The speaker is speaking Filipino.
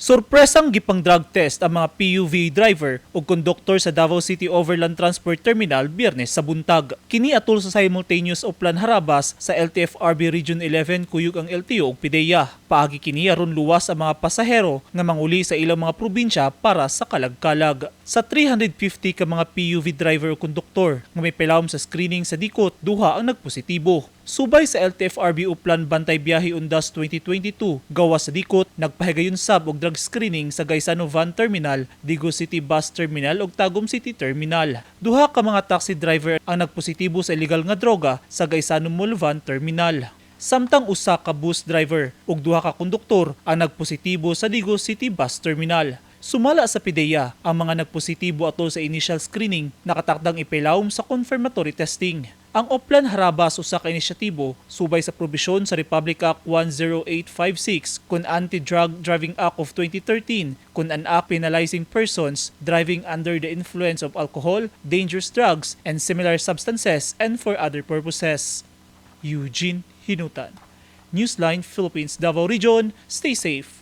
Surpresang gipang drug test ang mga PUV driver o konduktor sa Davao City Overland Transport Terminal Biyernes sa buntag. Kini atol sa simultaneous o plan harabas sa LTFRB Region 11 kuyog ang LTO ug PIDEA. Paagi kini aron luwas ang mga pasahero nga manguli sa ilang mga probinsya para sa kalagkalag. Sa 350 ka mga PUV driver o konduktor nga may pilawom sa screening sa dikot, duha ang nagpositibo. Subay sa LTFRB o Plan Bantay Biyahe Undas 2022, gawas sa dikot, nagpahigayon sab og drug screening sa Gaisano Van Terminal, Digo City Bus Terminal ug Tagum City Terminal. Duha ka mga taxi driver ang nagpositibo sa illegal nga droga sa Gaisano Mall Van Terminal. Samtang usa ka bus driver ug duha ka konduktor ang nagpositibo sa Digo City Bus Terminal. Sumala sa PIDEA, ang mga nagpositibo atol sa initial screening nakatakdang ipilawom sa confirmatory testing. Ang Oplan harabas usa ka inisyatibo subay sa probisyon sa Republic Act 10856 kun Anti-Drug Driving Act of 2013 kun an act penalizing persons driving under the influence of alcohol, dangerous drugs, and similar substances and for other purposes. Eugene Hinutan, Newsline Philippines, Davao Region. Stay safe.